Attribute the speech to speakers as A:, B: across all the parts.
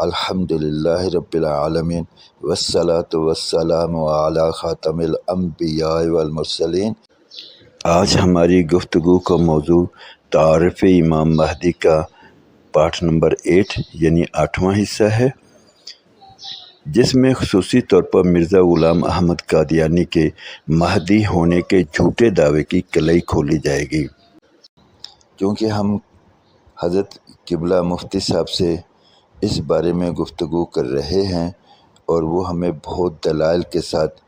A: الحمدللہ رب العالمین والصلاة والسلام علی خاتم الانبیاء والمرسلین۔ آج ہماری گفتگو کا موضوع تعارف امام مہدی کا پارٹ نمبر 8 یعنی 8واں حصہ ہے، جس میں خصوصی طور پر مرزا غلام احمد قادیانی کے مہدی ہونے کے جھوٹے دعوے کی کلئی کھولی جائے گی۔ کیونکہ ہم حضرت قبلہ مفتی صاحب سے اس بارے میں گفتگو کر رہے ہیں اور وہ ہمیں بہت دلائل کے ساتھ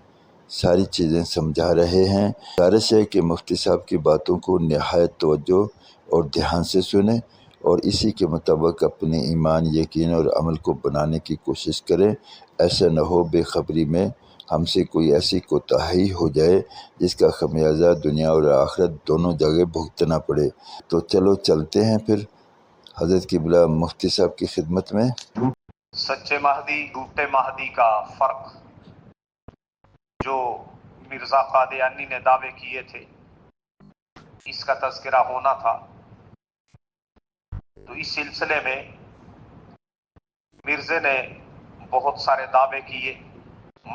A: ساری چیزیں سمجھا رہے ہیں۔ گزارش ہے کہ مفتی صاحب کی باتوں کو نہایت توجہ اور دھیان سے سنیں اور اسی کے مطابق اپنے ایمان، یقین اور عمل کو بنانے کی کوشش کریں۔ ایسا نہ ہو بے خبری میں ہم سے کوئی ایسی کوتاہی ہو جائے جس کا خمیازہ دنیا اور آخرت دونوں جگہ بھگتنا پڑے۔ تو چلو چلتے ہیں پھر حضرت قبلہ مفتی صاحب کی خدمت میں۔
B: سچے مہدی جھوٹے مہدی کا فرق جو مرزا قادیانی نے دعوے کیے تھے، اس کا تذکرہ ہونا تھا۔ تو اس سلسلے میں مرزے نے بہت سارے دعوے کیے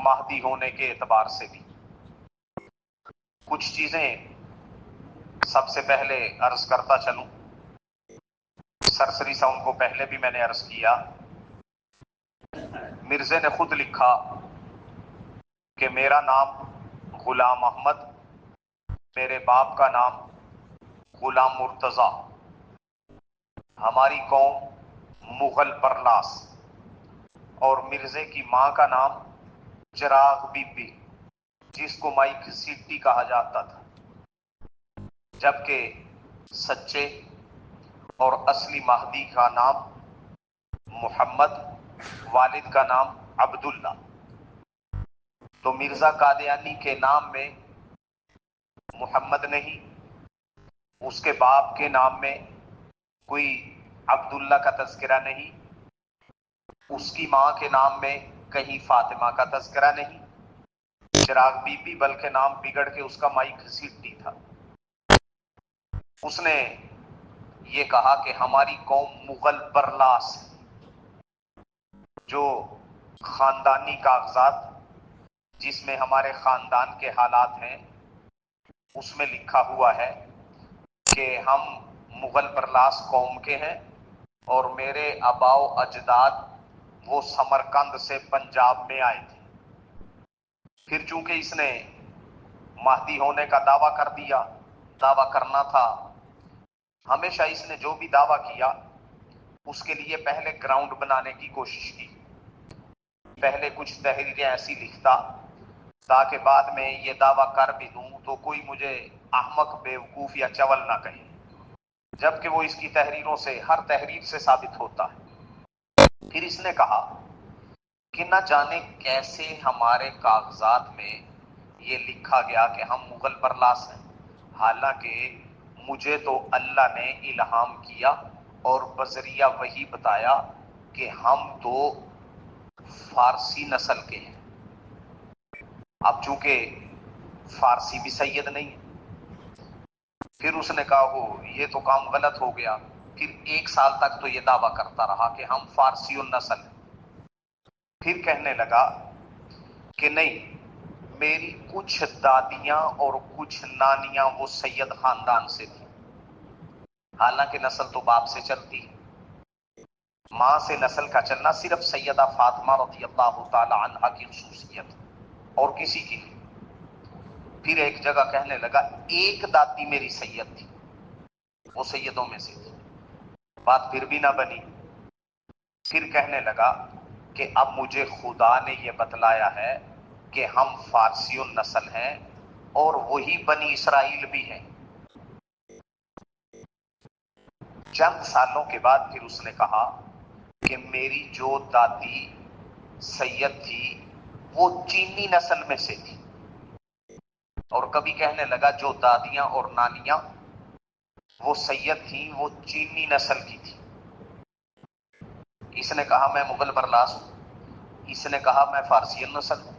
B: مہدی ہونے کے اعتبار سے بھی۔ کچھ چیزیں سب سے پہلے عرض کرتا چلوں، سرسری سا ان کو پہلے بھی میں نے عرض کیا۔ مرزے نے خود لکھا کہ میرا نام غلام احمد، میرے باپ کا نام غلام مرتضیٰ، ہماری قوم مغل پرلاس، اور مرزے کی ماں کا نام چراغ بی بی، جس کو مائک سیٹی کہا جاتا تھا، جبکہ سچے اور اصلی مہدی کا نام محمد، والد کا نام عبداللہ۔ تو مرزا قادیانی کے نام میں محمد نہیں، اس کے باپ کے نام میں کوئی عبداللہ کا تذکرہ نہیں، اس کی ماں کے نام میں کہیں فاطمہ کا تذکرہ نہیں، چراغ بی بی بلکہ نام بگڑ کے اس کا مائک سیٹی تھا۔ اس نے یہ کہا کہ ہماری قوم مغل برلاس ہے، جو خاندانی کاغذات جس میں ہمارے خاندان کے حالات ہیں اس میں لکھا ہوا ہے کہ ہم مغل برلاس قوم کے ہیں اور میرے آباء و اجداد وہ سمرقند سے پنجاب میں آئے تھے۔ پھر چونکہ اس نے مہدی ہونے کا دعویٰ کر دیا، دعویٰ کرنا تھا، ہمیشہ اس نے جو بھی دعویٰ کیا اس کے لیے پہلے گراؤنڈ بنانے کی کوشش کی، پہلے کچھ تحریریں ایسی لکھتا تاکہ بعد میں یہ دعویٰ کر بھی دوں تو کوئی مجھے احمق، بیوقوف یا چول نہ کہے، جبکہ وہ اس کی تحریروں سے، ہر تحریر سے ثابت ہوتا ہے۔ پھر اس نے کہا کہ نہ جانے کیسے ہمارے کاغذات میں یہ لکھا گیا کہ ہم مغل برلاس ہیں، حالانکہ مجھے تو اللہ نے الہام کیا اور بذریعہ وحی بتایا کہ ہم تو فارسی نسل کے ہیں۔ اب چونکہ فارسی بھی سید نہیں ہے، پھر اس نے کہا ہو یہ تو کام غلط ہو گیا۔ پھر 1 سال تک تو یہ دعویٰ کرتا رہا کہ ہم فارسی النسل ہیں۔ پھر کہنے لگا کہ نہیں، میری کچھ دادیاں اور کچھ نانیاں وہ سید خاندان سے تھیں، حالانکہ نسل تو باپ سے چلتی ہے، ماں سے نسل کا چلنا صرف سیدہ فاطمہ رضی اللہ تعالی عنہا کی خصوصیت اور کسی کی نہیں۔ پھر ایک جگہ کہنے لگا ایک دادی میری سید تھی، وہ سیدوں میں سے تھی، بات پھر بھی نہ بنی۔ پھر کہنے لگا کہ اب مجھے خدا نے یہ بتلایا ہے کہ ہم فارسی النسل ہیں اور وہی بنی اسرائیل بھی ہیں۔ چند سالوں کے بعد پھر اس نے کہا کہ میری جو دادی سید تھی وہ چینی نسل میں سے تھی، اور کبھی کہنے لگا جو دادیاں اور نانیاں وہ سید تھیں وہ چینی نسل کی تھی۔ اس نے کہا میں مغل برلاس ہوں، اس نے کہا میں فارسی النسل ہوں،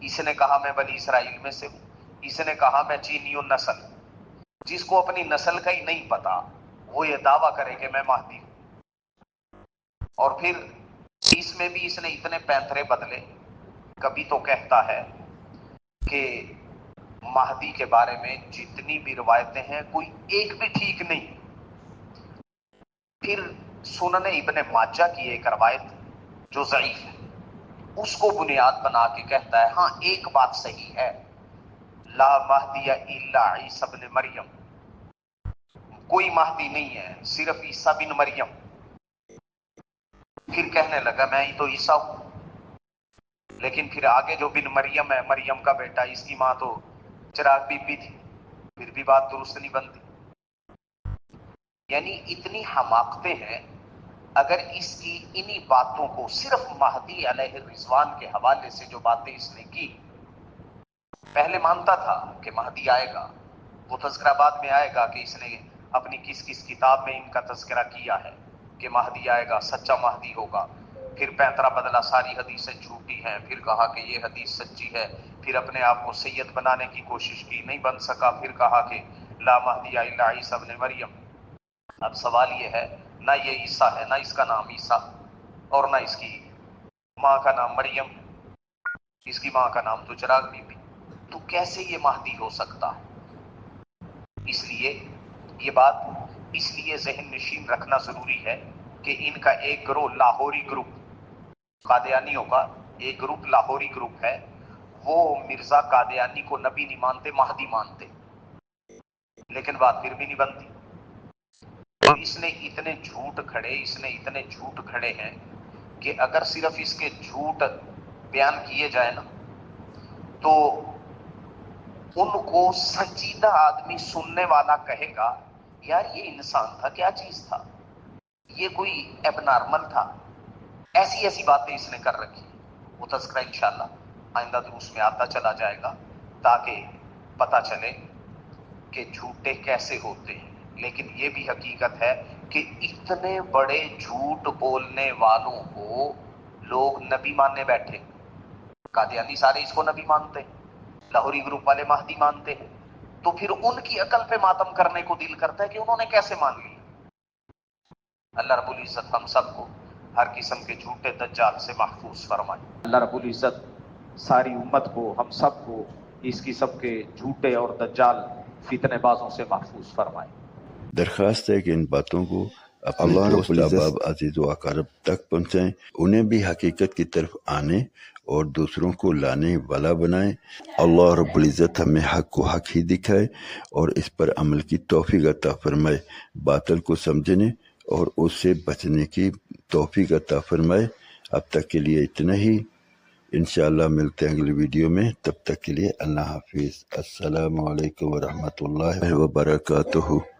B: اس نے کہا میں بنی اسرائیل میں سے ہوں، اس نے کہا میں چینی النسل ہوں۔ جس کو اپنی نسل کا ہی نہیں پتا وہ یہ دعویٰ کرے کہ میں مہدی ہوں۔ اور پھر اس میں بھی اس نے اتنے پینترے بدلے. کبھی تو کہتا ہے کہ مہدی کے بارے میں جتنی بھی روایتیں ہیں کوئی ایک بھی ٹھیک نہیں. پھر سنن ابن ماجہ کی ایک روایت جو ضعیف ہے اس کو بنیاد بنا کے کہتا ہے ہاں ایک بات صحیح ہے، لا مہدی الا عیسی ابن مریم، کوئی مہدی نہیں ہے صرف عیسیٰ بن مریم. پھر کہنے لگا میں ہی تو عیسیٰ ہوں. لیکن پھر آگے جو بن مریم ہے، مریم کا بیٹا، اس کی ماں تو چراغ بی بی تھی، پھر بھی بات درست نہیں بنتی. یعنی اتنی حماقتیں ہیں. اگر اس کی انہی باتوں کو صرف مہدی علیہ الرضوان کے حوالے سے جو باتیں اس نے کی، پہلے مانتا تھا کہ مہدی آئے گا، وہ تذکرہ بعد میں آئے گا کہ اس نے اپنی کس کس کتاب میں ان کا تذکرہ کیا ہے کہ مہدی آئے گا، سچا مہدی ہوگا. پھر پینترا بدلا، ساری حدیثیں جھوٹی ہیں. پھر کہا کہ یہ حدیث سچی ہے. پھر اپنے آپ کو سید بنانے کی کوشش کی، نہیں بن سکا. پھر کہا کہ لا مہدی الا عیسی ابن مریم. اب سوال یہ ہے، نہ یہ عیسیٰ ہے، نہ اس کا نام عیسیٰ، اور نہ اس کی ماں کا نام مریم، اس کی ماں کا نام تو چراغ بی بی. تو کیسے یہ مہدی ہو سکتا ہے؟ اس لیے یہ بات اس لیے ذہن نشین رکھنا ضروری ہے کہ ان کا ایک گروہ لاہوری گروپ، قادیانیوں کا ایک گروپ لاہوری گروپ ہے، وہ مرزا قادیانی کو نبی نہیں مانتے، مہدی مانتے. لیکن بات پھر بھی نہیں بنتی. تو اس نے اتنے جھوٹ کھڑے ہیں کہ اگر صرف اس کے جھوٹ بیان کیے جائے نا تو ان کو سنجیدہ آدمی سننے والا کہے گا یار یہ انسان تھا، کیا چیز تھا، یہ کوئی ایب نارمل تھا. ایسی ایسی باتیں اس نے کر رکھی. وہ تذکرہ انشاءاللہ آئندہ دروس میں آتا چلا جائے گا تاکہ پتہ چلے کہ جھوٹے کیسے ہوتے ہیں. لیکن یہ بھی حقیقت ہے کہ اتنے بڑے جھوٹ بولنے والوں کو لوگ نبی ماننے بیٹھے. قادیانی سارے اس کو نبی مانتے ہیں، لاہوری گروپ والے مہدی مانتے ہیں. تو پھر ان کی عقل پہ ماتم کرنے کو دل کرتا ہے کہ انہوں نے کیسے مان لیا. اللہ رب العزت ہم سب کو ہر قسم کے جھوٹے دجال سے محفوظ فرمائے. اللہ رب العزت ساری امت کو، ہم سب کو اس قسم کے جھوٹے اور دجال فتنے بازوں سے محفوظ فرمائے.
A: درخواست ہے کہ ان باتوں کو اپنے دوست احباب عزیز و اقارب تک پہنچائیں، انہیں بھی حقیقت کی طرف آنے اور دوسروں کو لانے والا بنائیں. اللہ رب العزت ہمیں حق کو حق ہی دکھائے اور اس پر عمل کی توفیق عطا فرمائے، باطل کو سمجھنے اور اس سے بچنے کی توفیق عطا فرمائے. اب تک کے لیے اتنا ہی، انشاءاللہ ملتے ہیں اگلی ویڈیو میں. تب تک کے لیے اللہ حافظ. السلام علیکم ورحمۃ اللہ وبرکاتہ.